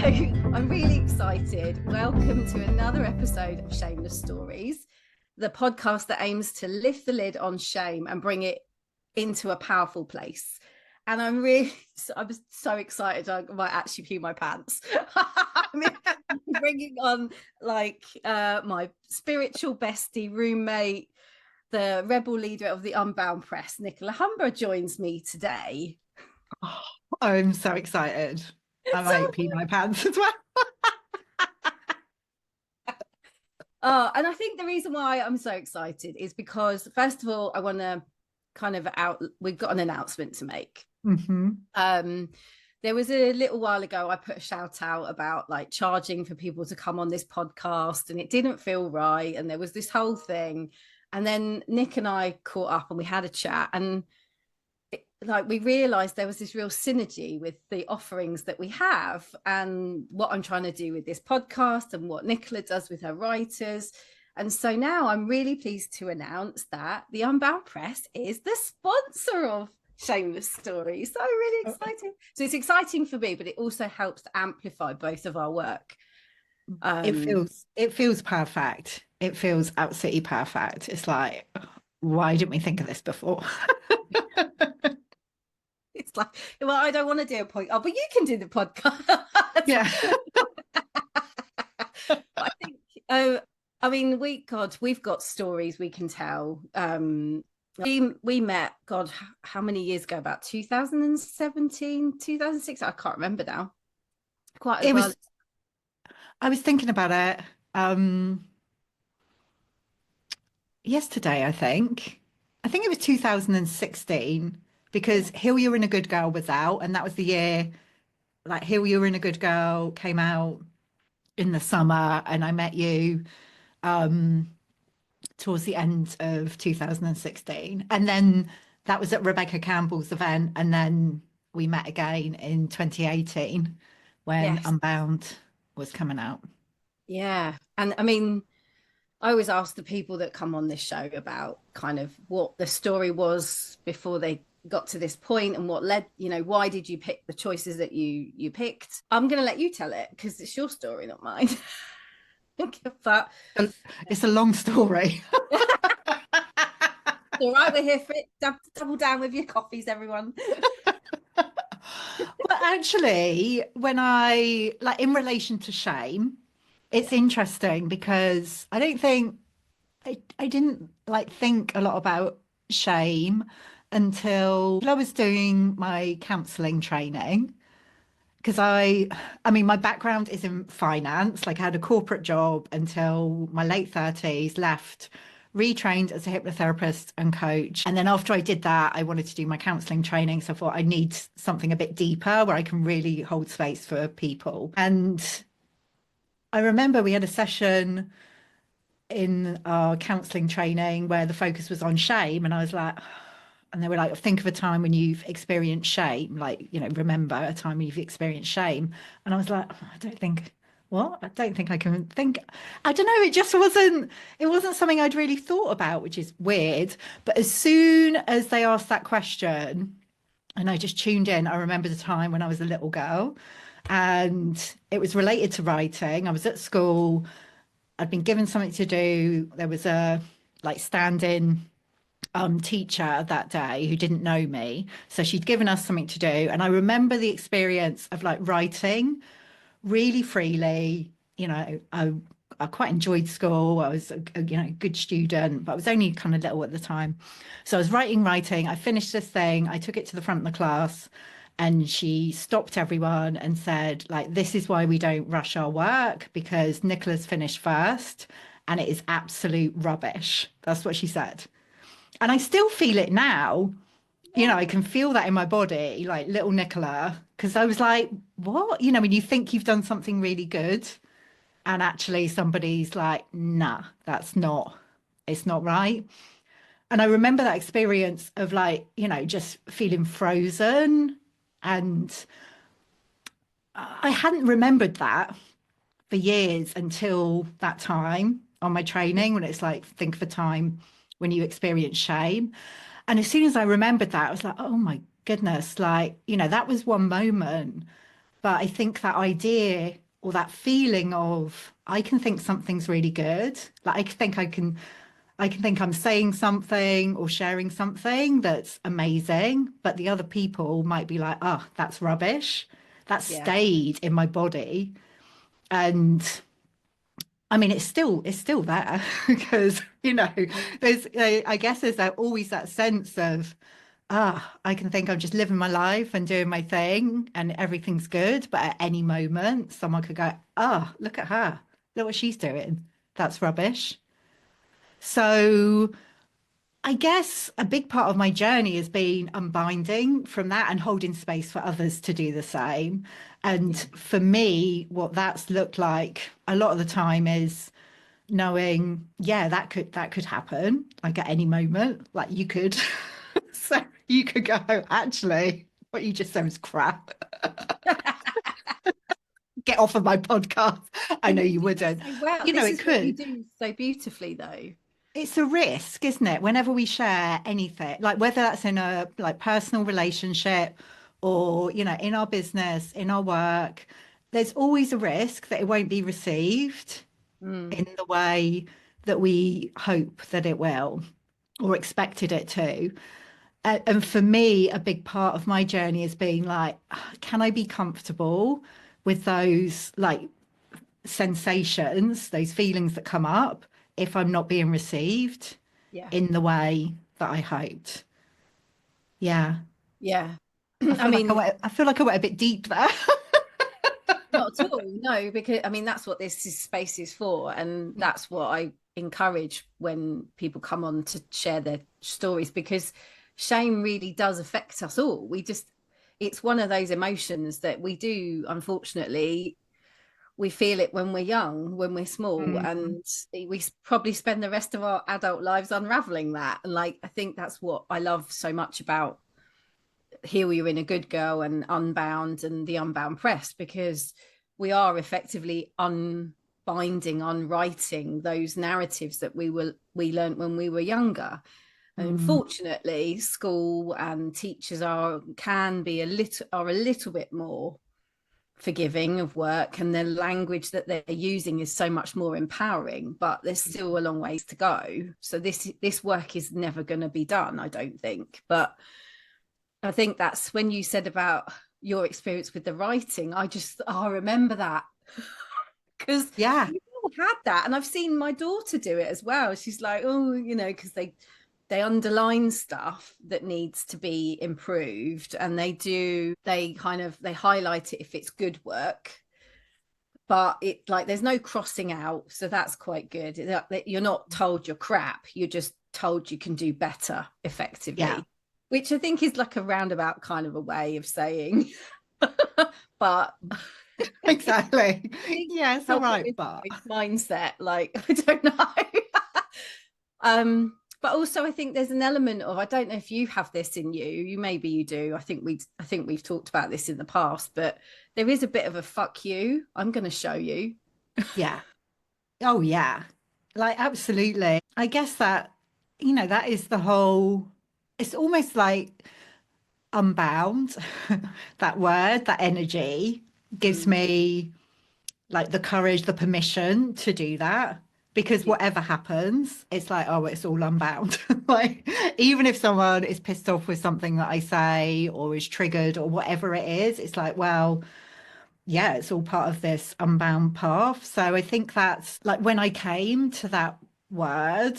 I'm really excited. Welcome to another episode of Shameless Stories, the podcast that aims to lift the lid on shame and bring it into a powerful place. And I'm so excited. I might actually pee my pants. I'm bringing on my spiritual bestie, roommate, the rebel leader of the Unbound Press, Nicola Humber, joins me today. Oh, I'm so excited. I might pee my pants as well. And I think the reason why I'm so excited is because, first of all, I want to we've got an announcement to make. There was a little while ago, I put a shout out about like charging for people to come on this podcast, and it didn't feel right. And there was this whole thing. And then Nick and I caught up and we had a chat, and we realized there was this real synergy with the offerings that we have and what I'm trying to do with this podcast and what Nicola does with her writers. And so now I'm really pleased to announce that the Unbound Press is the sponsor of Shameless Stories. So I'm really excited. So it's exciting for me, but it also helps to amplify both of our work. It feels perfect. It feels absolutely perfect. It's like, why didn't we think of this before? It's like, well, I don't want to do a podcast. Oh, but you can do the podcast. Yeah. I think, I mean, we've got stories we can tell. We met, God, how many years ago? About 2017, 2006. I can't remember now. Quite a while. I was thinking about it yesterday, I think. I think it was 2016 because Heal You're in a Good Girl was out, and that was the year like Heal You're in a Good Girl came out in the summer, and I met you towards the end of 2016. And then that was at Rebecca Campbell's event, and then we met again in 2018 when Unbound was coming out. Yeah. And I mean, I always ask the people that come on this show about kind of what the story was before they got to this point and what led, why did you pick the choices that you picked? I'm going to let you tell it because it's your story, not mine. But it's a long story. All right, we're here for it. Double down with your coffees, everyone. Well, actually, when in relation to shame, it's interesting because I don't think I didn't think a lot about shame until I was doing my counselling training. Because I mean, my background is in finance. I had a corporate job until my late 30s, left, retrained as a hypnotherapist and coach. And then after I did that, I wanted to do my counselling training. So I thought I need something a bit deeper where I can really hold space for people. And I remember we had a session in our counselling training where the focus was on shame. And I was like, and they were like, think of a time when you've experienced shame, remember a time when you've experienced shame. And I was like, I don't think I can think. I don't know. It wasn't something I'd really thought about, which is weird. But as soon as they asked that question and I just tuned in, I remember the time when I was a little girl and it was related to writing. I was at school. I'd been given something to do. There was a stand-in teacher that day who didn't know me. So she'd given us something to do. And I remember the experience of writing really freely. I quite enjoyed school. I was a good student, but I was only kind of little at the time. So I was writing. I finished this thing. I took it to the front of the class and she stopped everyone and said, this is why we don't rush our work because Nicola's finished first and it is absolute rubbish. That's what she said. And I still feel it now. I can feel that in my body, like little Nicola, because I was like, what? When you think you've done something really good and actually somebody's like, nah, it's not right. And I remember that experience of just feeling frozen. And I hadn't remembered that for years until that time on my training when it's think of a time when you experience shame. And as soon as I remembered that, I was like, oh my goodness, that was one moment But I think that idea or that feeling of I can think something's really good. Like I can think I'm saying something or sharing something that's amazing, but the other people might be like, oh, that's rubbish. That Yeah. stayed in my body. And I mean, it's still there because, there's, I guess there's always that sense of, I can think I'm just living my life and doing my thing and everything's good. But at any moment, someone could go, look at her. Look what she's doing. That's rubbish. So I guess a big part of my journey has been unbinding from that and holding space for others to do the same. And Yeah. for me, what that's looked like a lot of the time is knowing, yeah, that could happen like at any moment. Like you could so you could go, actually, what you just said was crap. Get off of my podcast. I And know you you do that wouldn't. so well. You know, This it is what you could. do so beautifully, though. It's a risk, isn't it? Whenever we share anything, like whether that's in a like personal relationship or, in our business, in our work, there's always a risk that it won't be received Mm, in the way that we hope that it will or expected it to. And for me, a big part of my journey has been like, can I be comfortable with those like sensations, those feelings that come up if I'm not being received yeah. in the way that I hoped? Yeah. Yeah. I I feel like mean, I feel like I went a bit deep there. not at all. No, because I mean, that's what this is, space is for. And that's what I encourage when people come on to share their stories, because shame really does affect us all. It's one of those emotions that we do, unfortunately, we feel it when we're young, when we're small, Mm, and we probably spend the rest of our adult lives unraveling that. And like, I think that's what I love so much about Here We Are in a Good Girl and Unbound and the Unbound Press, because we are effectively unbinding, unwriting those narratives that we learned when we were younger. And mm, unfortunately, school and teachers can be a little bit more forgiving of work, and the language that they're using is so much more empowering, but there's still a long ways to go. So this work is never going to be done, I don't think. But I think that's when you said about your experience with the writing, I remember that, because yeah. we've all had that, and I've seen my daughter do it as well. She's like, oh, because they underline stuff that needs to be improved, and they highlight it if it's good work, but it like there's no crossing out, so that's quite good. You're not told you're crap, you're just told you can do better Yeah. effectively, which I think is like a roundabout kind of a way of saying but Exactly. I think Yeah, it's all help it right, with but mindset, like I don't know. But also I think there's an element of, I don't know if you have this in you maybe you do. I think we've talked about this in the past, but there is a bit of a fuck you, I'm going to show you. yeah. Oh yeah. Like absolutely. I guess that, that is the whole, it's almost like unbound, that word, that energy gives Mm, me like the courage, the permission to do that. Because yeah. whatever happens, it's like, oh, it's all unbound. Like, even if someone is pissed off with something that I say or is triggered or whatever it is, it's like, well, yeah, it's all part of this unbound path. So I think that's like when I came to that word,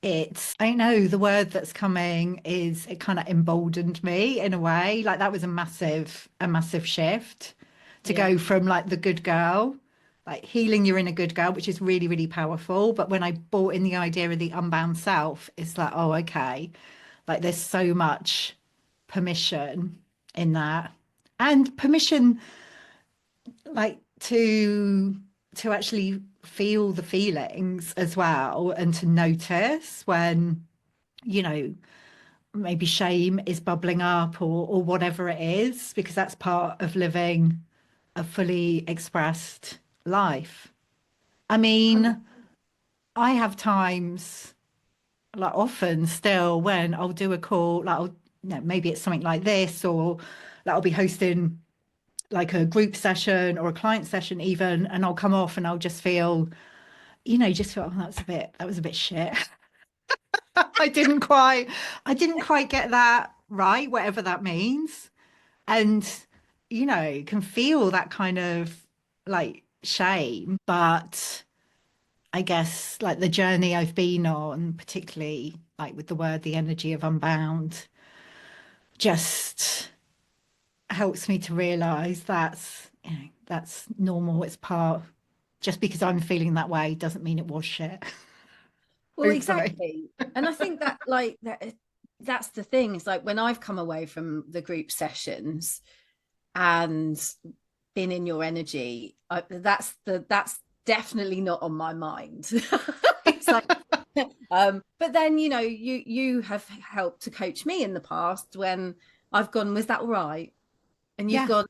I don't know, the word that's coming is it kind of emboldened me in a way. Like that was a massive shift to Yeah. go from like the good girl, like healing your inner good girl, which is really, really powerful. But when I brought in the idea of the unbound self, it's like, oh, okay, like there's so much permission in that. And permission like to actually feel the feelings as well and to notice when maybe shame is bubbling up or whatever it is, because that's part of living a fully expressed life. I mean, I have times, like often still, when I'll do a call, like maybe it's something like this, or like I'll be hosting like a group session or a client session even, and I'll come off and I'll just feel, just feel, oh, that was a bit shit. I didn't quite, I didn't quite get that right, whatever that means. And, can feel that kind of like shame. But I guess like the journey I've been on, particularly like with the word, the energy of Unbound, just helps me to realize that's normal. It's part, just because I'm feeling that way doesn't mean it was shit. Well, Hopefully. exactly. And I think that like that's the thing. It's like when I've come away from the group sessions and been in your energy, that's definitely not on my mind. It's like but then you have helped to coach me in the past when I've gone, was that all right? And you've Yeah. gone,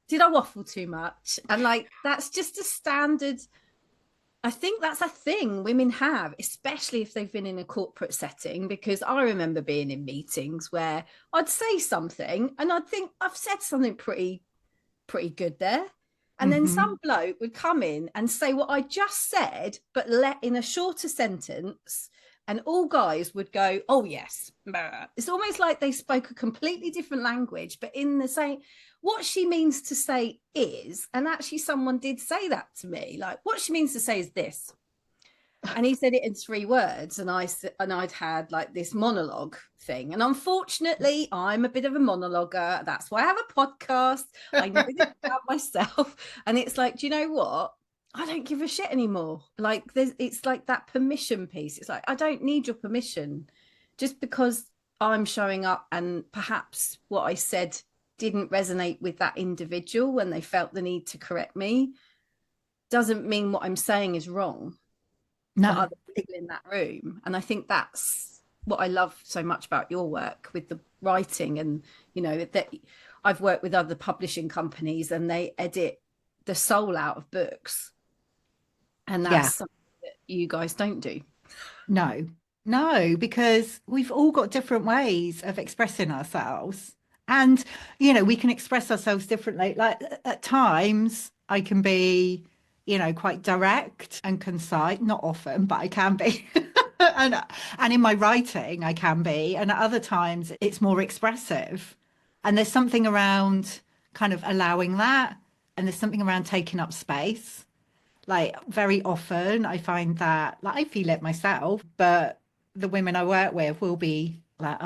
did I waffle too much? And like that's just a standard. I think that's a thing women have, especially if they've been in a corporate setting, because I remember being in meetings where I'd say something and I'd think I've said something pretty good there. And then Hmm. some bloke would come in and say what I just said, but let in a shorter sentence. And all guys would go, oh, yes. It's almost like they spoke a completely different language, but in the same, what she means to say is, and actually someone did say that to me, like what she means to say is this, and he said it in 3 words, and I'd had like this monologue thing, and unfortunately I'm a bit of a monologuer. That's why I have a podcast. I know this about myself. And it's like, do you know what, I don't give a shit anymore. Like it's like that permission piece. It's like I don't need your permission. Just because I'm showing up and perhaps what I said didn't resonate with that individual when they felt the need to correct me doesn't mean what I'm saying is wrong for No. other people in that room. And I think that's what I love so much about your work with the writing. And that I've worked with other publishing companies and they edit the soul out of books, and that's Yeah. something that you guys don't do. No, no, because we've all got different ways of expressing ourselves. And, we can express ourselves differently. Like at times, I can be, quite direct and concise. Not often, but I can be. And, and in my writing, I can be. And at other times, it's more expressive. And there's something around kind of allowing that. And there's something around taking up space. Like very often I find that like I feel it myself, but the women I work with will be like,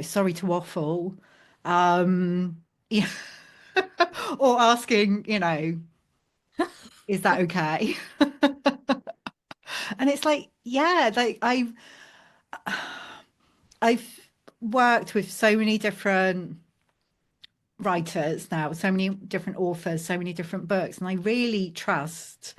sorry to waffle. Yeah. Or asking, is that okay? And it's like, yeah, like I've worked with so many different writers now, so many different authors, so many different books, and I really trust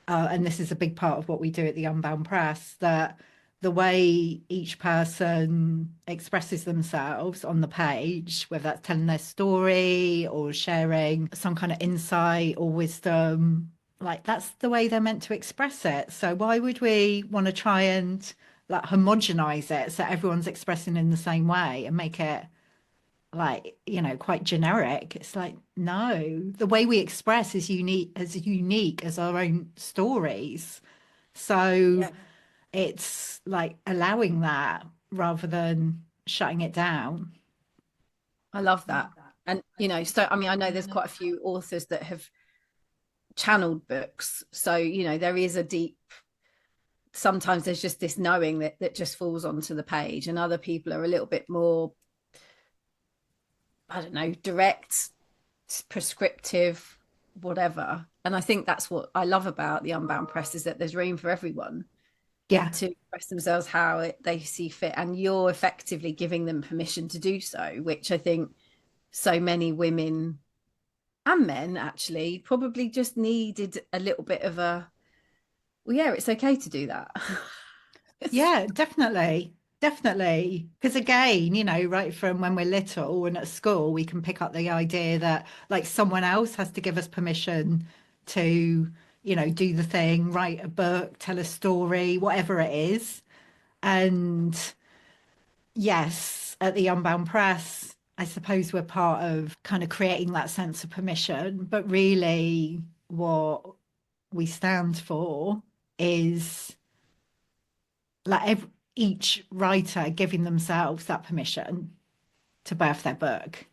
and this is a big part of what we do at the Unbound Press, that the way each person expresses themselves on the page, whether that's telling their story or sharing some kind of insight or wisdom, like that's the way they're meant to express it. So why would we want to try and like homogenize it so everyone's expressing in the same way and make it like quite generic? It's like no, the way we express is unique as our own stories. So Yeah, it's like allowing that rather than shutting it down. I love that. And so I mean, I know there's quite a few authors that have channeled books, so there is a deep, sometimes there's just this knowing that just falls onto the page, and other people are a little bit more, I don't know, direct, prescriptive, whatever. And I think that's what I love about the Unbound Press, is that there's room for everyone Yeah. to express themselves how they see fit, and you're effectively giving them permission to do so, which I think so many women and men actually probably just needed a little bit of a, well, yeah, it's okay to do that. Yeah, definitely. Definitely. Because again, right from when we're little and at school, we can pick up the idea that like someone else has to give us permission to, do the thing, write a book, tell a story, whatever it is. And yes, at the Unbound Press, I suppose we're part of kind of creating that sense of permission, but really what we stand for is like each writer giving themselves that permission to birth their book,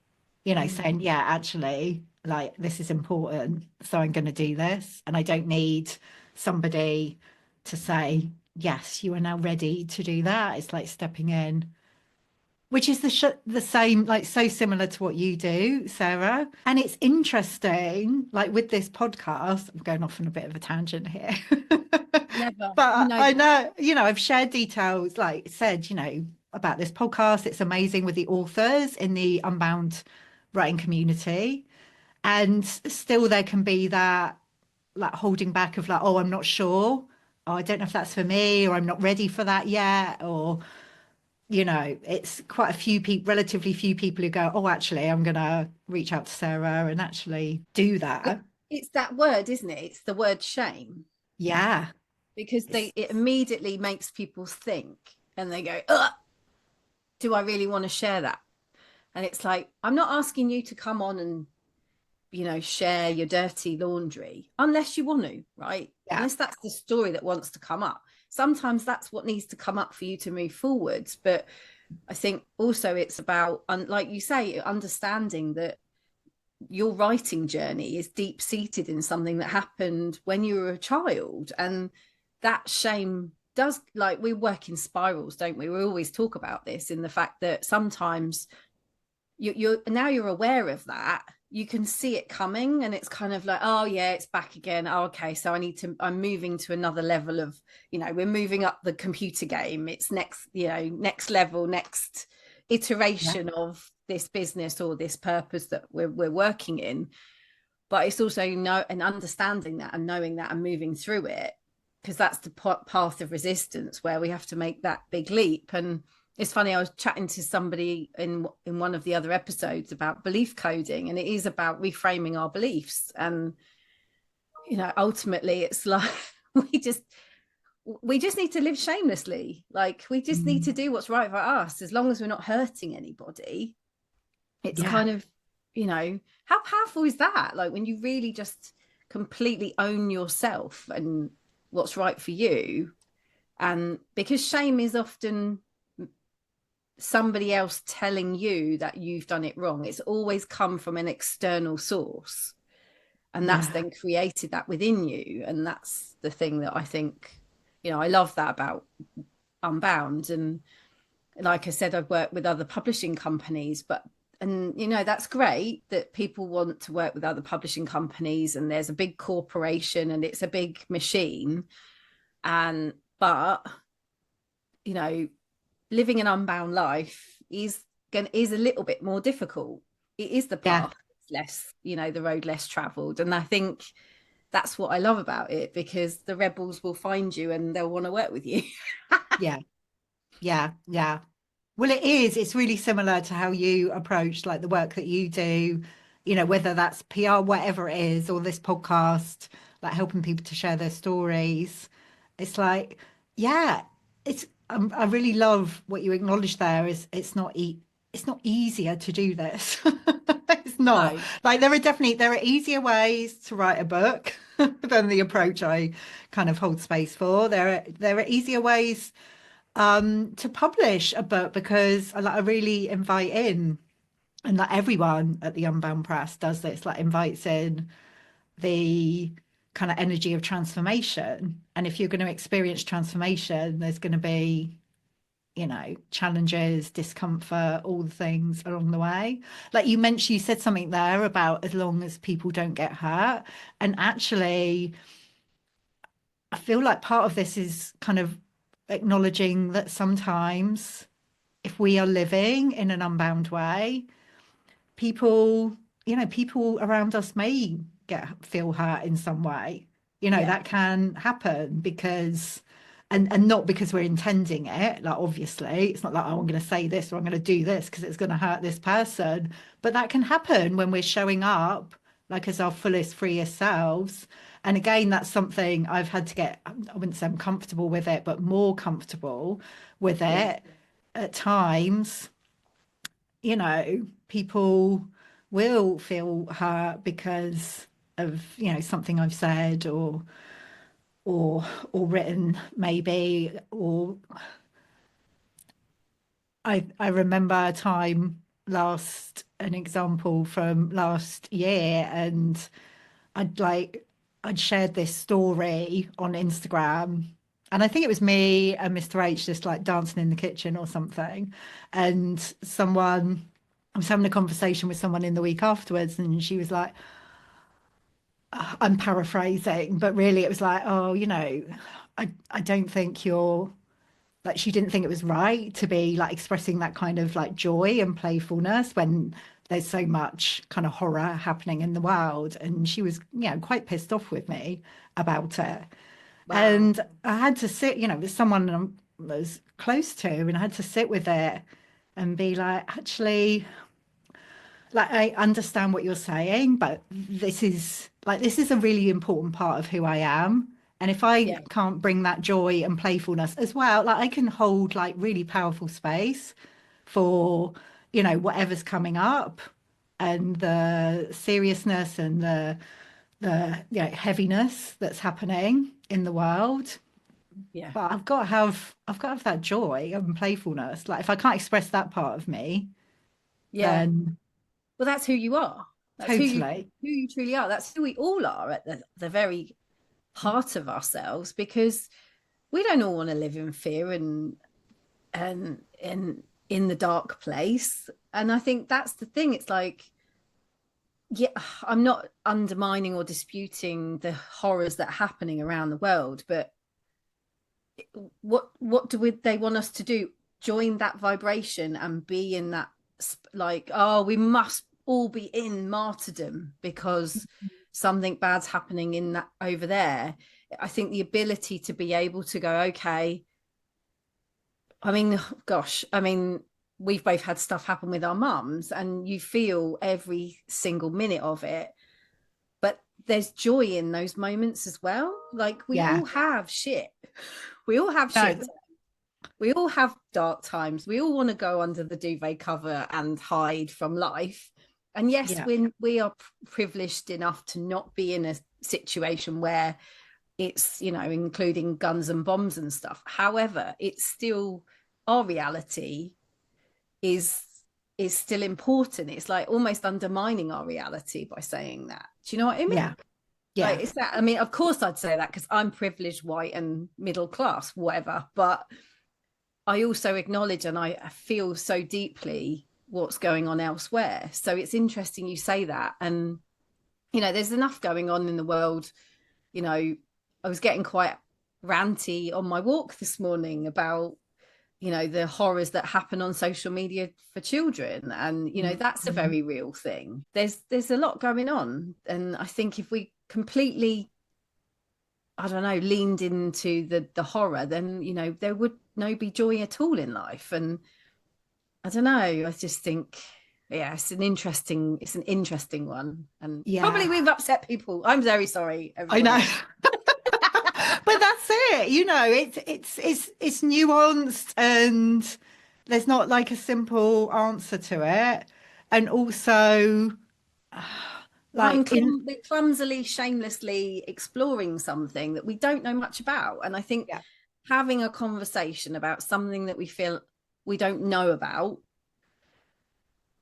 Mm. saying, yeah, actually, like this is important. So I'm going to do this. And I don't need somebody to say, yes, you are now ready to do that. It's like stepping in, which is the same, like so similar to what you do, Sarah. And it's interesting, like with this podcast, I'm going off on a bit of a tangent here. Never, you But know I that. know, I've shared details, like said, about this podcast. It's amazing with the authors in the Unbound writing community. And still there can be that like holding back of like, oh, I'm not sure. Oh, I don't know if that's for me, or I'm not ready for that yet. Or, it's quite a few people, relatively few people who go, oh, actually, I'm going to reach out to Sarah and actually do But that. it's that word, isn't it? It's the word shame, Yeah. because It's, it immediately makes people think, and they go, ugh, do I really want to share that? And it's like, I'm not asking you to come on and, share your dirty laundry unless you want to, right? yeah. Unless that's the story that wants to come up. Sometimes that's what needs to come up for you to move forwards. But I think also it's about, like you say, understanding that your writing journey is deep seated in something that happened when you were a child. And that shame does, like, we work in spirals, don't we? We always talk about this, in the fact that sometimes you're aware of that, you can see it coming, and it's kind of like, oh yeah, it's back again. Oh, okay, so I'm moving to another level of, we're moving up the computer game. It's next, next level, next Yeah. iteration of this business or this purpose that we're working in. But it's also and understanding that and knowing that and moving through it, because that's the path of resistance where we have to make that big leap. And it's funny, I was chatting to somebody in one of the other episodes about belief coding, and it is about reframing our beliefs. And ultimately it's like we just we just need to live shamelessly. Like, we just need to Mm. do what's right for us, as long as we're not hurting anybody. It's Yeah. kind of, how powerful is that? Like, when you really just completely own yourself and what's right for you. And because shame is often somebody else telling you that you've done it wrong, it's always come from an external source. And that's Yeah. then created that within you. And that's the thing that I think, I love that about Unbound. And like I said, I've worked with other publishing companies, and that's great that people want to work with other publishing companies, and there's a big corporation and it's a big machine. And but you know living an unbound life is a little bit more difficult. It is the Yeah. path less, the road less traveled. And I think that's what I love about it, because the rebels will find you and they'll want to work with you. Yeah. Yeah. Yeah. Well, it is. It's really similar to how you approach like the work that you do, whether that's PR, whatever it is, or this podcast, like helping people to share their stories. It's like, yeah, I really love what you acknowledge there is it's not easier to do this. It's not. No. Like there are easier ways to write a book than the approach I kind of hold space for. There are easier ways to publish a book, because I really invite in, and like everyone at the Unbound Press does this, like invites in the kind of energy of transformation. And if you're going to experience transformation, there's going to be, challenges, discomfort, all the things along the way. Like you said something there about as long as people don't get hurt. And actually, I feel like part of this is kind of acknowledging that sometimes if we are living in an unbound way, people, people around us may feel hurt in some way. Yeah. That can happen because and not because we're intending it. Like obviously, it's not like, oh, I'm going to say this or I'm going to do this because it's going to hurt this person. But that can happen when we're showing up like as our fullest, freest selves. And again, that's something I've had to get, I wouldn't say I'm comfortable with it, but more comfortable with Yeah. it at times, people will feel hurt because of, something I've said or or written maybe, or I remember a time an example from last year, and I'd like I'd shared this story on Instagram, and I think it was me and Mr. H just like dancing in the kitchen or something, and someone I was having a conversation with someone in the week afterwards, and she was like, I'm paraphrasing, but really it was like, oh, I don't think you're like, she didn't think it was right to be like expressing that kind of like joy and playfulness when there's so much kind of horror happening in the world. And she was, quite pissed off with me about it. Wow. And I had to sit, with someone I was close to, and I had to sit with it and be like, actually, like I understand what you're saying, but this is a really important part of who I am. And if I Yeah. can't bring that joy and playfulness as well, like I can hold like really powerful space for, whatever's coming up and the seriousness and the heaviness that's happening in the world. Yeah. But I've got to have that joy and playfulness. Like if I can't express that part of me, Yeah. then Well, that's who you are. That's totally. who you truly are. That's who we all are at the very heart of ourselves, because we don't all want to live in fear and in the dark place. And I think that's the thing. It's like, yeah, I'm not undermining or disputing the horrors that are happening around the world, but what they want us to do? Join that vibration and be in that, like, oh, we must all be in martyrdom because something bad's happening in that over there. I think the ability to be able to go, okay, I mean, gosh, I mean, we've both had stuff happen with our mums, and you feel every single minute of it. But there's joy in those moments as well. Like, we Yeah. all have shit. We all have No, shit. We all have dark times. We all want to go under the duvet cover and hide from life. And yes, yeah, when we are privileged enough to not be in a situation where it's, including guns and bombs and stuff. However, it's still, our reality is is still important. It's like almost undermining our reality by saying that. Do you know what I mean? yeah, Like, yeah. it's that, I mean, of course I'd say that because I'm privileged, white and middle class, whatever, but I also acknowledge and I feel so deeply what's going on elsewhere. So it's interesting you say that. And, there's enough going on in the world. I was getting quite ranty on my walk this morning about, the horrors that happen on social media for children. And, that's a Mhm. very real thing. There's a lot going on. And I think if we completely, I don't know, leaned into the horror, then, there would no be joy at all in life. And I don't know, I just think, yeah, it's an interesting one. And Yeah, probably we've upset people. I'm very sorry, I know. everybody. But that's it. It's nuanced, and there's not like a simple answer to it. And also, like in We're clumsily, shamelessly exploring something that we don't know much about. And I think yeah. having a conversation about something that we feel we don't know about,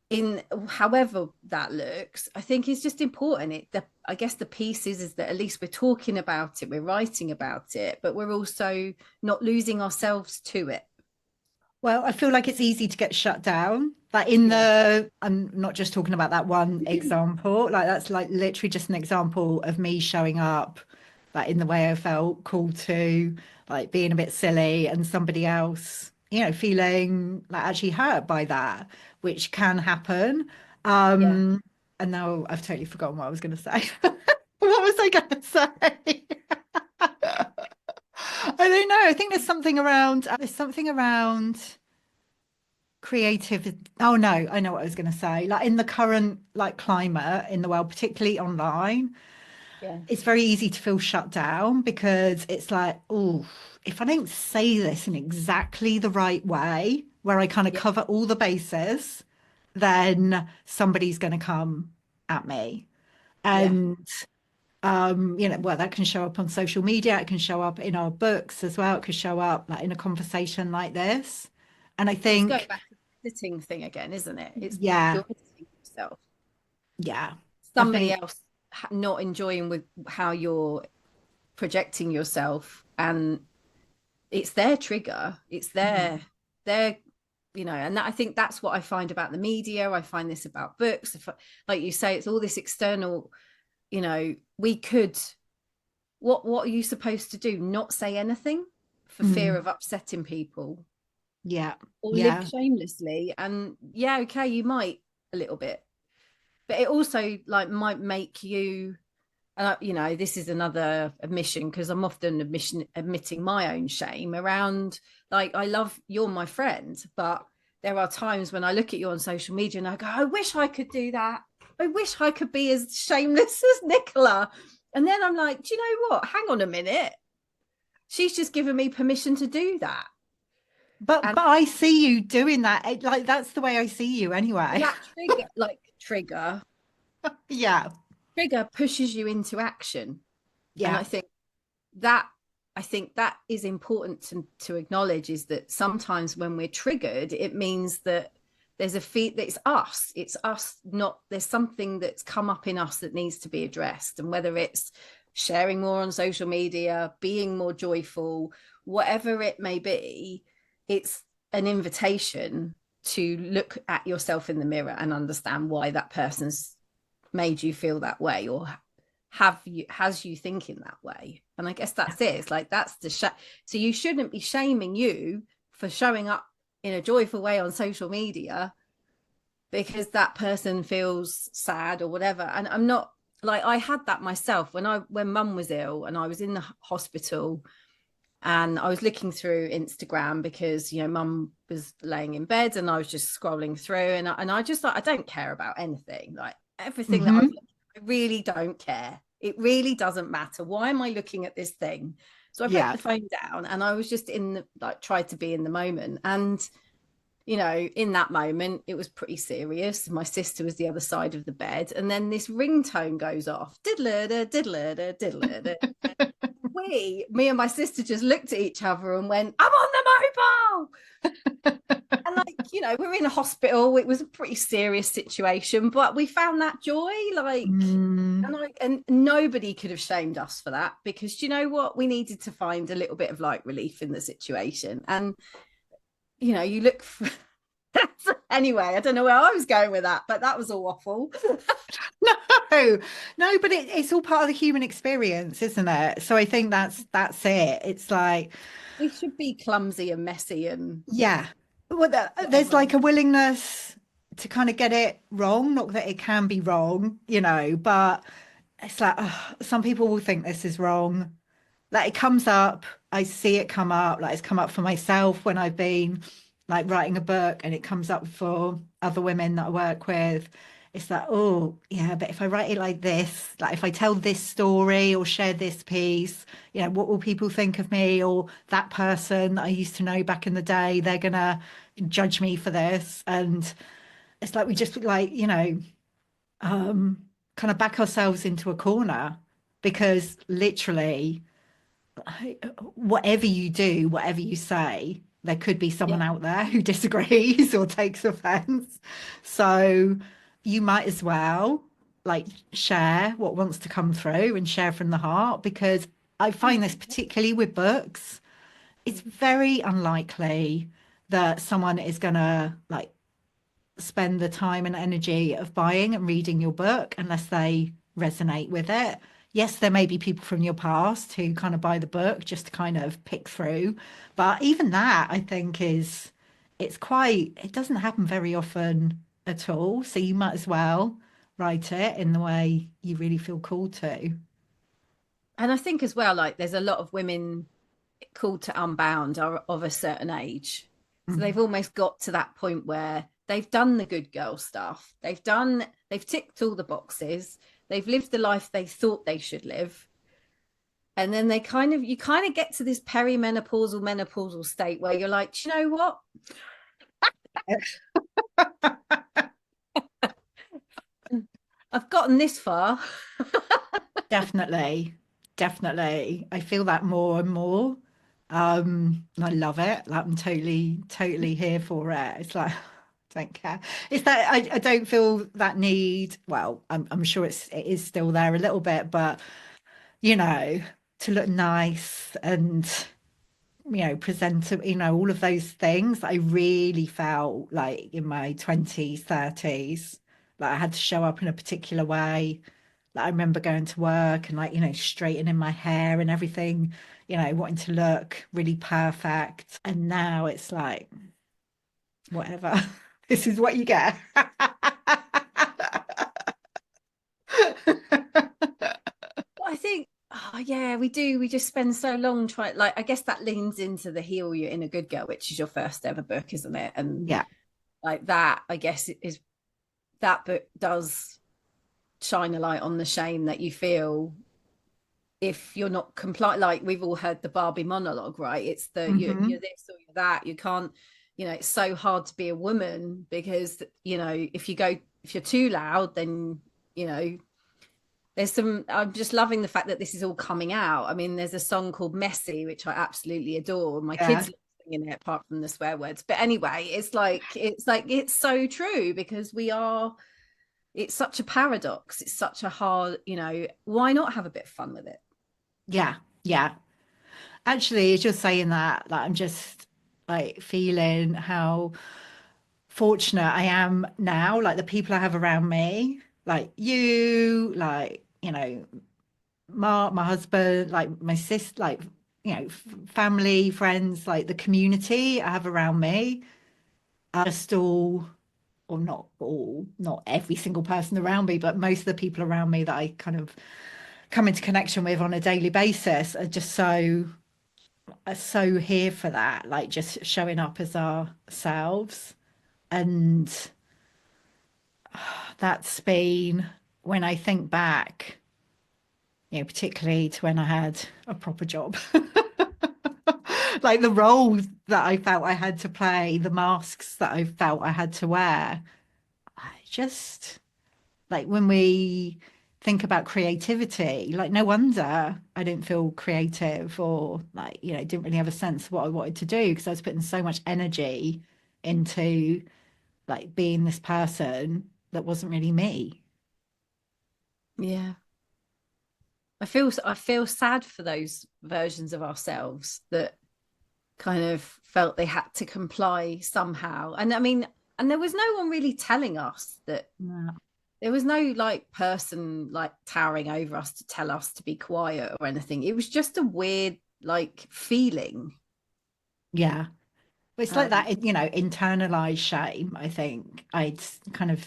in however that looks, I think is just important. I guess the piece is that at least we're talking about it, we're writing about it, but we're also not losing ourselves to it. Well, I feel like it's easy to get shut down. Yeah. I'm not just talking about that one example. Like that's like literally just an example of me showing up, like in the way I felt called to, like being a bit silly, and somebody else, feeling like actually hurt by that, which can happen. Yeah. Um, and now I've totally forgotten what I was going to say. What was I going to say? I don't know. I think there's something around creative. Oh no, I know what I was going to say. Like in the current like climate in the world, particularly online, Yeah. it's very easy to feel shut down because it's like, oh, if I don't say this in exactly the right way, where I kind of Yeah. cover all the bases, then somebody's going to come at me. Yeah. And well, that can show up on social media, it can show up in our books as well, it could show up like in a conversation like this. And I It's going think, back to the editing thing again, isn't it? It's yeah, you're editing yourself. yeah, I Somebody think, else not enjoying with how you're projecting yourself, and it's their trigger. It's mhm, their and that, I think that's what I find about the media. I find this about books. Like you say, it's all this external. We could. What are you supposed to do? Not say anything for fear mm, of upsetting people, yeah, or live yeah, shamelessly? And yeah, okay, you might a little bit, but it also like might make you, and this is another admission, because I'm often admitting my own shame around, like, I love, you're my friend, but there are times when I look at you on social media and I go, I wish I could do that. I wish I could be as shameless as Nicola. And then I'm like, do you know what? Hang on a minute. She's just given me permission to do that. but And I see you doing that. Like that's the way I see you anyway. that Yeah, trigger pushes you into action. And yeah, that I think that is important to acknowledge, is that sometimes when we're triggered, it means that there's a feed that it's us, not, there's something that's come up in us that needs to be addressed. And whether it's sharing more on social media, being more joyful, whatever it may be, it's an invitation to look at yourself in the mirror and understand why that person's made you feel that way, or has you thinking that way. And I guess that's it. It's like, that's so you shouldn't be shaming you for showing up in a joyful way on social media because that person feels sad or whatever. And I'm not, like, I had that myself when mum was ill and I was in the hospital, and I was looking through Instagram because mum was laying in bed, and I was just scrolling through, and I just thought, I don't care about anything, like everything that hmm, I really don't care. It really doesn't matter. Why am I looking at this thing? So I put yeah, the phone down, and I was just tried to be in the moment. And in that moment, it was pretty serious. My sister was the other side of the bed, and then this ringtone goes off. Diddle-da, diddle-da, diddle-da. Me and my sister just looked at each other and went, I'm on the mobile. And we're in a hospital. It was a pretty serious situation, but we found that joy. mm, And nobody could have shamed us for that, because do you know what? We needed to find a little bit of light relief in the situation. And you look for anyway, I don't know where I was going with that, but that was all awful. no, no, but it's all part of the human experience, isn't it? So I think that's it. It's like, We should be clumsy and messy and yeah, well, there's whatever. like a willingness to kind of get it wrong. Not that it can be wrong, but it's like some people will think this is wrong. Like it comes up, I see it come up. Like it's come up for myself when I've been like writing a book, and it comes up for other women that I work with. It's like, oh, yeah, but if I write it like this, like if I tell this story or share this piece, what will people think of me? Or that person that I used to know back in the day, they're gonna judge me for this. And it's like we just like, kind of back ourselves into a corner because literally whatever you do, whatever you say, there could be someone Yeah. out there who disagrees or takes offense. So you might as well like share what wants to come through and share from the heart, because I find this particularly with books, it's very unlikely that someone is gonna like spend the time and energy of buying and reading your book unless they resonate with it. Yes, there may be people from your past who kind of buy the book just to kind of pick through, but even that I think it doesn't happen very often at all. So you might as well write it in the way you really feel called to. And I think as well, like, there's a lot of women called to Unbound are of a certain age. So Mm. they've almost got to that point where they've done the good girl stuff. They've ticked all the boxes. They've lived the life they thought they should live. And then you kind of get to this perimenopausal, menopausal state where you're like, do you know what? I've gotten this far. Definitely, definitely. I feel that more and more. And I love it. Like I'm totally here for it. It's like don't care. It's that I don't feel that need. Well, I'm sure it is still there a little bit, but you know, to look nice and present, all of those things I really felt like in my 20s, 30s, like I had to show up in a particular way. Like I remember going to work and like, straightening my hair and everything, wanting to look really perfect. And now it's like, whatever, this is what you get. I think, oh, yeah, we do. We just spend so long trying. Like, I guess that leans into the Heal Your Inner Good Girl, which is your first ever book, isn't it? And Yeah, like that, I guess is that book does shine a light on the shame that you feel if you're not compliant. Like we've all heard the Barbie monologue, right? It's the you're hmm, this or you're that. You can't, it's so hard to be a woman because if you're too loud, then you know there's some. I'm just loving the fact that this is all coming out. I mean, there's a song called Messy, which I absolutely adore. My yeah, kids love singing it apart from the swear words. But anyway, it's so true because it's such a paradox. It's such a hard, why not have a bit of fun with it? yeah, yeah. Actually, it's just saying that, like, I'm just like feeling how fortunate I am now, like the people I have around me, like you, like, Mark, my husband, like my sister, like, family, friends, like the community I have around me are just all, or not all, not every single person around me, but most of the people around me that I kind of come into connection with on a daily basis are just so here for that, like just showing up as ourselves. And that's been, when I think back, particularly to when I had a proper job, like the roles that I felt I had to play, the masks that I felt I had to wear. I just, like when we think about creativity, like no wonder I didn't feel creative or like, didn't really have a sense of what I wanted to do because I was putting so much energy into like being this person that wasn't really me. Yeah. I feel sad for those versions of ourselves that kind of felt they had to comply somehow. And I mean, and there was no one really telling us that. Yeah. There was no like person like towering over us to tell us to be quiet or anything. It was just a weird like feeling. Yeah. It's like Um, that, internalized shame, I think. I'd kind of,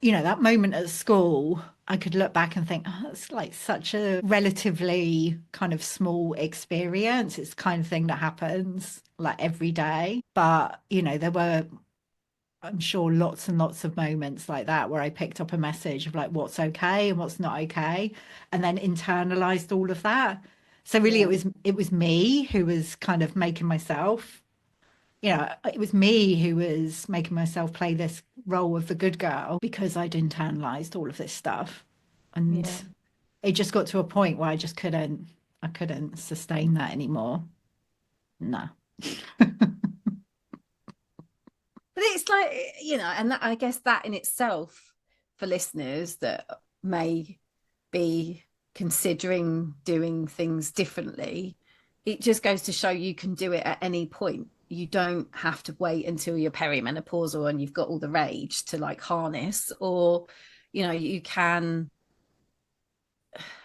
that moment at school, I could look back and think, oh, it's like such a relatively kind of small experience. It's the kind of thing that happens like every day. But, there were, I'm sure, lots and lots of moments like that where I picked up a message of like what's okay and what's not okay, and then internalized all of that. So really yeah, it was me who was kind of making myself, it was me who was making myself play this role of the good girl because I'd internalized all of this stuff. And yeah. it just got to a point where I couldn't sustain that anymore. No. But it's like, and that, I guess that in itself for listeners that may be considering doing things differently, it just goes to show you can do it at any point. You don't have to wait until you're perimenopausal and you've got all the rage to like harness, or, you can.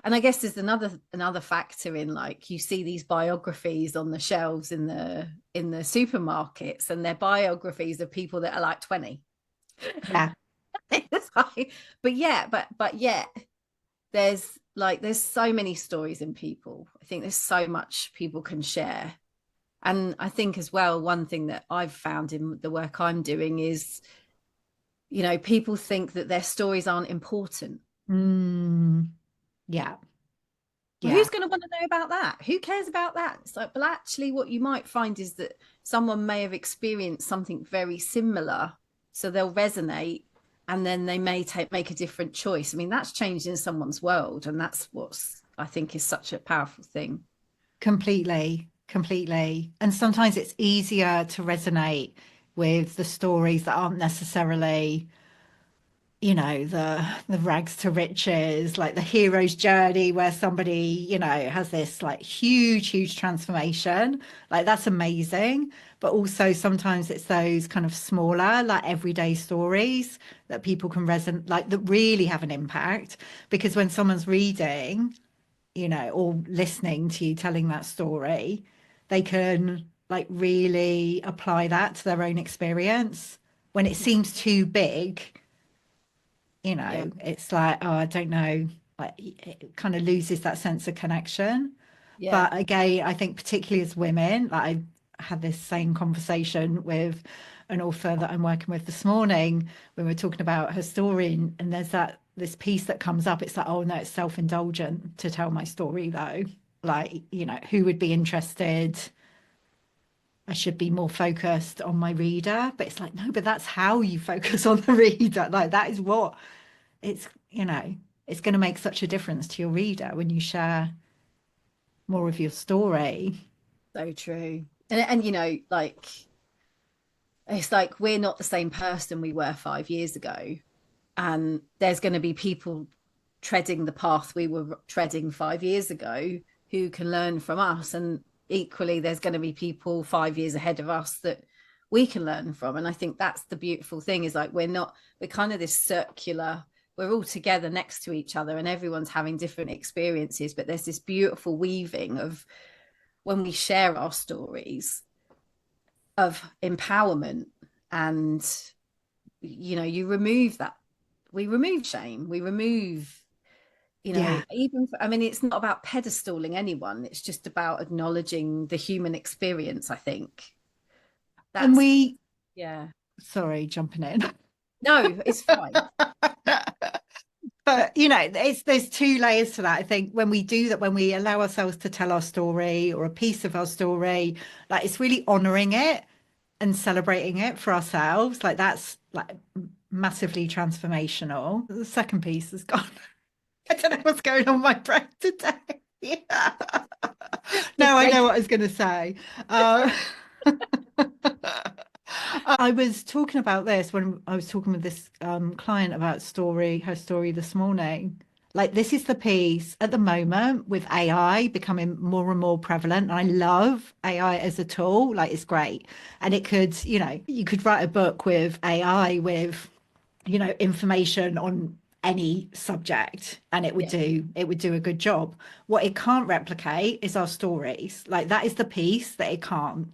And I guess there's another factor in like you see these biographies on the shelves in the supermarkets, and they're biographies of people that are like 20. Yeah. It's like, but yet there's so many stories in people. I think there's so much people can share. And I think as well, one thing that I've found in the work I'm doing is, people think that their stories aren't important. Mm, yeah. Well, Yeah. who's going to want to know about that? Who cares about that? It's like, well, actually, what you might find is that someone may have experienced something very similar. So they'll resonate. and then they may make a different choice. I mean, that's changing someone's world, and that's what's, I think, is such a powerful thing. Completely, completely. And sometimes it's easier to resonate with the stories that aren't necessarily, you know, the rags to riches, like the hero's journey where somebody, you know, has this like huge transformation. Like that's amazing. But also sometimes it's those kind of smaller, like everyday stories that people can resonate, like that really have an impact. Because when someone's reading, you know, or listening to you telling that story, they can like really apply that to their own experience. When it seems too big, you Yeah, know, it's like, oh, I don't know, like it kind of loses that sense of connection. yeah, But again, I think particularly as women, like I had this same conversation with an author that I'm working with this morning when we're talking about her story, and there's that this piece that comes up. It's like, oh no, it's self-indulgent to tell my story though. Like, you know, who would be interested? I should be more focused on my reader. But it's like, no, but that's how you focus on the reader. Like that is what it's, you know, it's going to make such a difference to your reader when you share more of your story. so true. And you know, like it's like we're not the same person we were 5 years ago, and there's going to be people treading the path we were treading 5 years ago who can learn from us, and equally there's going to be people 5 years ahead of us that we can learn from. And I think that's the beautiful thing, is like we're kind of this circular, we're all together next to each other and everyone's having different experiences, but there's this beautiful weaving of when we share our stories of empowerment. And you know, you remove that, we remove shame, we remove, you know, Yeah. even I mean, it's not about pedestaling anyone, it's just about acknowledging the human experience, I think. And That's, we, yeah, sorry, jumping in. no, it's fine. But you know, it's there's two layers to that. I think when we do that, when we allow ourselves to tell our story or a piece of our story, like it's really honoring it and celebrating it for ourselves. Like that's like massively transformational. The second piece has gone. I don't know what's going on in my brain today. Yeah. Good No, I break. know what I was going to say. Uh, I was talking about this when I was talking with this client about her story this morning. Like, this is the piece at the moment with AI becoming more and more prevalent. And I love AI as a tool. Like, it's great. And it could, you know, you could write a book with AI with, you know, information on any subject and Yeah, it would do a good job. What it can't replicate is our stories. Like, that is the piece that it can't.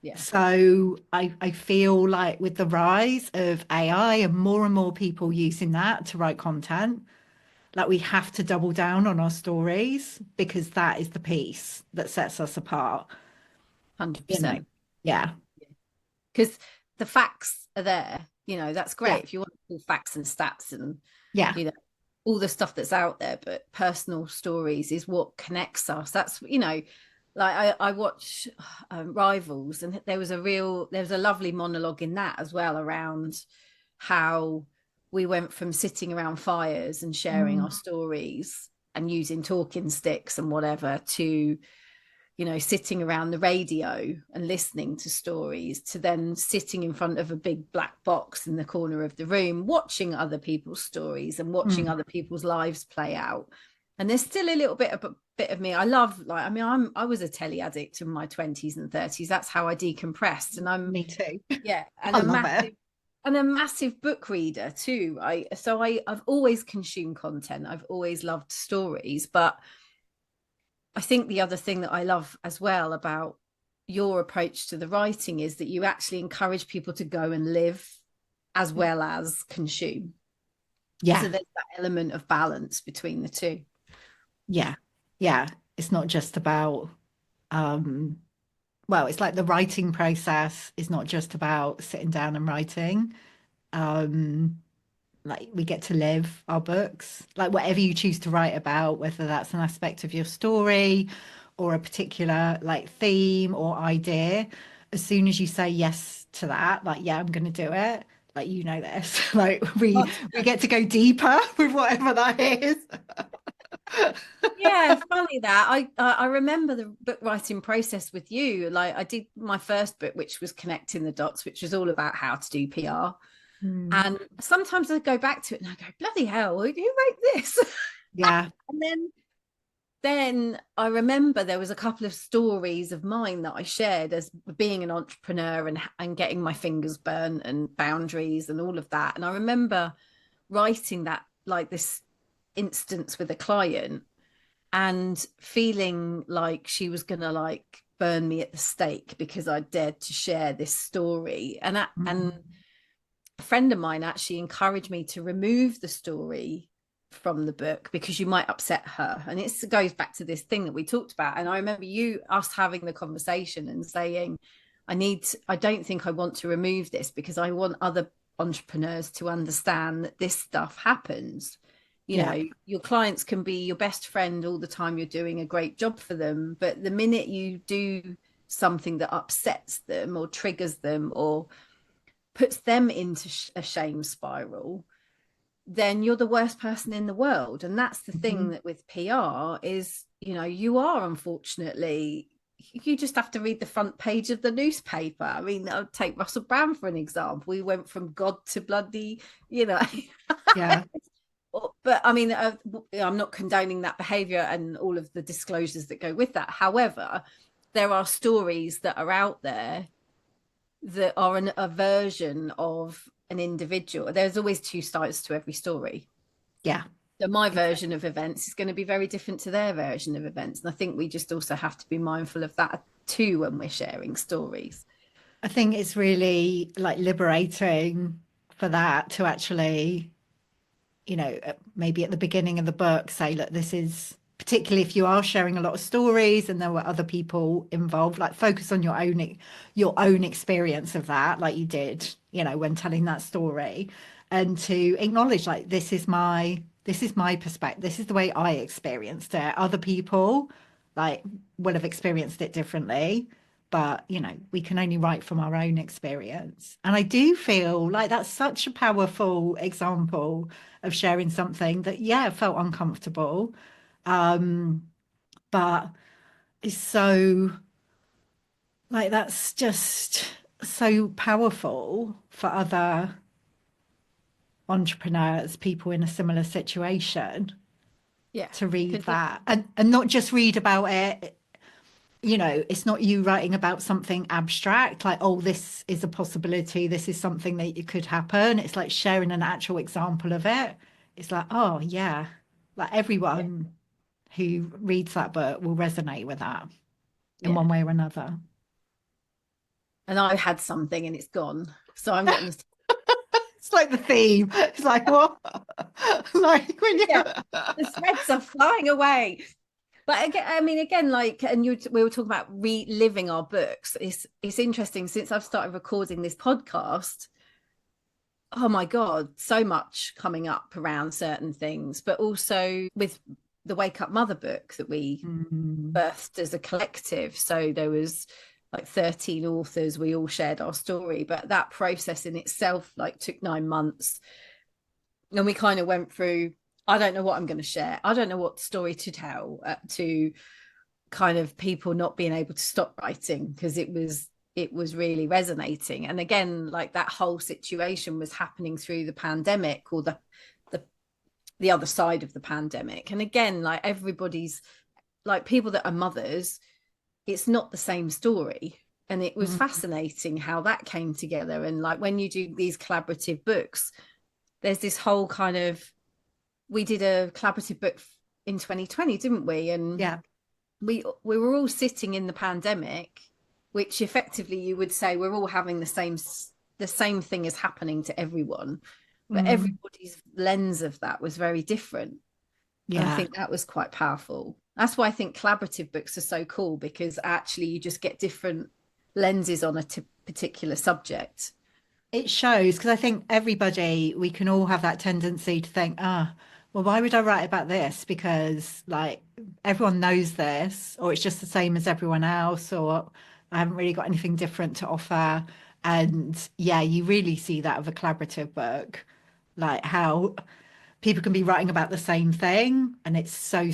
yeah, So I feel like with the rise of AI and more people using that to write content, like we have to double down on our stories because that is the piece that sets us apart, you know. 100%. Yeah. Because the facts are there, you know, that's Yeah. great if you want to pull facts and stats and, Yeah. you know, all the stuff that's out there, but personal stories is what connects us. That's, you know, like I watch Rivals, and there was a lovely monologue in that as well around how we went from sitting around fires and sharing Mm, our stories and using talking sticks and whatever to, you know, sitting around the radio and listening to stories, to then sitting in front of a big black box in the corner of the room watching other people's stories and watching mm, other people's lives play out. And there's still a little bit of me, I love, like, I mean, I was a telly addict in my 20s and 30s, that's how I decompressed. And I'm, me too. yeah, I love it. and a massive book reader too. I've always consumed content, I've always loved stories. But I think the other thing that I love as well about your approach to the writing is that you actually encourage people to go and live as well as consume. Yeah. So there's that element of balance between the two. Yeah. Yeah. It's not just about um well, it's like the writing process is not just about sitting down and writing. Um like we get to live our books, like whatever you choose to write about, whether that's an aspect of your story or a particular like theme or idea. As soon as you say yes to that, like, yeah, I'm going to do it, like you know this, like we Lots of we get to go deeper with whatever that is. Yeah, funny that. I remember the book writing process with you. Like I did my first book, which was Connecting the Dots, which was all about how to do PR. Mm, And sometimes I go back to it and I go, bloody hell, who wrote this? yeah. And then I remember there was a couple of stories of mine that I shared as being an entrepreneur and getting my fingers burnt and boundaries and all of that. And I remember writing that like this instance with a client and feeling like she was gonna like burn me at the stake because I dared to share this story. And Mm, a friend of mine actually encouraged me to remove the story from the book because you might upset her. And it goes back to this thing that we talked about. And I remember us having the conversation and saying, I don't think I want to remove this because I want other entrepreneurs to understand that this stuff happens. You yeah. know, your clients can be your best friend all the time. You're doing a great job for them. But the minute you do something that upsets them or triggers them or puts them into a shame spiral, then you're the worst person in the world. And that's the thing Mhm. that with PR is, you are unfortunately, you just have to read the front page of the newspaper. I mean, I'll take Russell Brand for an example. We went from God to bloody, you know. Yeah. But I mean, I'm not condoning that behavior and all of the disclosures that go with that. However, there are stories that are out there that are a version of an individual. There's always two sides to every story. Yeah. So my version of events is going to be very different to their version of events. And I think we just also have to be mindful of that too when we're sharing stories. I think it's really like liberating for that to actually, maybe at the beginning of the book say, look, this is particularly if you are sharing a lot of stories and there were other people involved, like focus on your own experience of that, like you did, when telling that story, and to acknowledge like this is my perspective, this is the way I experienced it. Other people like will have experienced it differently, but we can only write from our own experience. And I do feel like that's such a powerful example of sharing something that, yeah, felt uncomfortable, but is so like that's just so powerful for other entrepreneurs, people in a similar situation Yeah. to read Because that and not just read about it. It's not you writing about something abstract, like, oh, this is a possibility, this is something that it could happen. It's like sharing an actual example of it. It's like, oh, yeah, like yeah, everyone who reads that book will resonate with that in yeah. one way or another. And I had something and it's gone. So I'm getting this. It's like the theme. It's like, what? Like when you. Yeah, the threads are flying away. But again, I mean, again, like, and we were talking about reliving our books. It's interesting since I've started recording this podcast. Oh my God, so much coming up around certain things, but also with the Wake Up Mother book that we Mm, birthed as a collective. So there was like 13 authors, we all shared our story, but that process in itself like took 9 months. And we kind of went through, I don't know what I'm going to share. I don't know what story to tell to kind of people not being able to stop writing because it was really resonating. And again, like that whole situation was happening through the pandemic or the the other side of the pandemic. And again, like everybody's like people that are mothers, it's not the same story. And it was mm, fascinating how that came together. And like when you do these collaborative books, there's this whole kind of, we did a collaborative book in 2020, didn't we? And yeah. we were all sitting in the pandemic, which effectively you would say we're all having the same thing is happening to everyone, but Mm, everybody's lens of that was very different. And I yeah. think that was quite powerful. That's why I think collaborative books are so cool, because actually you just get different lenses on a particular subject. It shows because I think we can all have that tendency to think, well, why would I write about this? Because like everyone knows this, or it's just the same as everyone else, or I haven't really got anything different to offer. And yeah, you really see that of a collaborative book, like how people can be writing about the same thing and it's so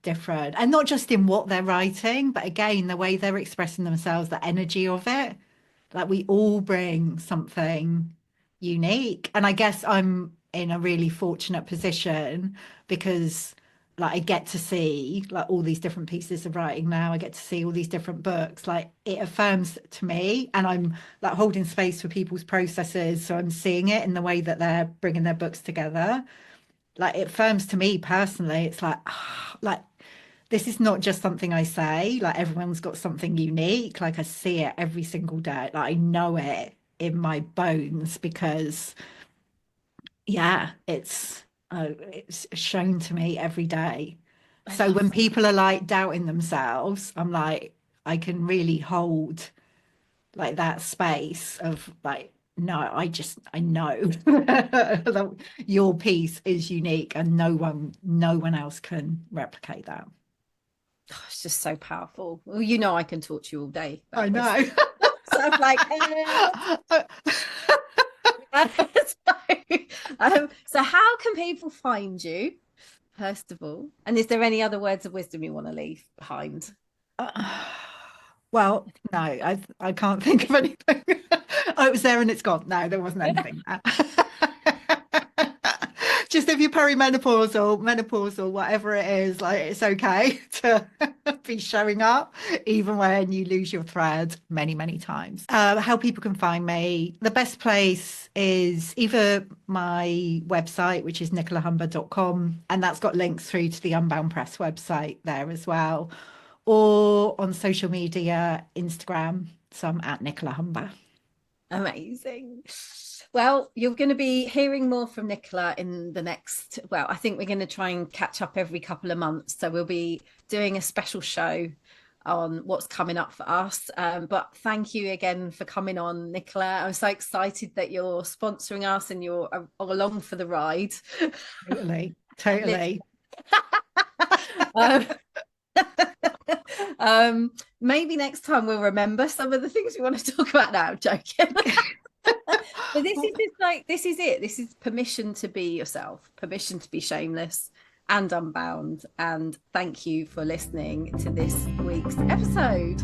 different. And not just in what they're writing, but again, the way they're expressing themselves, the energy of it. Like we all bring something unique. And I guess I'm in a really fortunate position because like I get to see like all these different pieces of writing now. I get to see all these different books. Like it affirms to me, and I'm like holding space for people's processes. So I'm seeing it in the way that they're bringing their books together. Like it affirms to me personally. It's like, like this is not just something I say, like everyone's got something unique. Like I see it every single day. Like I know it in my bones because yeah, it's shown to me every day. I So love when that. people are like doubting themselves, I'm like, I can really hold like that space of like, no, I know that your piece is unique and no one else can replicate that. Oh, it's just so powerful. Well, you know, I can talk to you all day I about this. know. So I'm like, so, so how can people find you, first of all? And is there any other words of wisdom you want to leave behind? Well, no, I can't think of anything. Oh, it was there and it's gone. No, there wasn't anything. Just if you're perimenopausal, menopausal, whatever it is, like it's okay to be showing up, even when you lose your thread many times. How people can find me, the best place is either my website, which is nicolahumber.com, and that's got links through to the Unbound Press website there as well, or on social media, Instagram. So I'm at Nicola Humber. Amazing. Well, you're going to be hearing more from Nicola in the next, well, I think we're going to try and catch up every couple of months. So we'll be doing a special show on what's coming up for us. But thank you again for coming on, Nicola. I'm so excited that you're sponsoring us and you're along for the ride. Totally, Literally. totally. um, maybe next time we'll remember some of the things we want to talk about now. I'm joking. But this is just like this is it. This is permission to be yourself, permission to be shameless and unbound. And thank you for listening to this week's episode.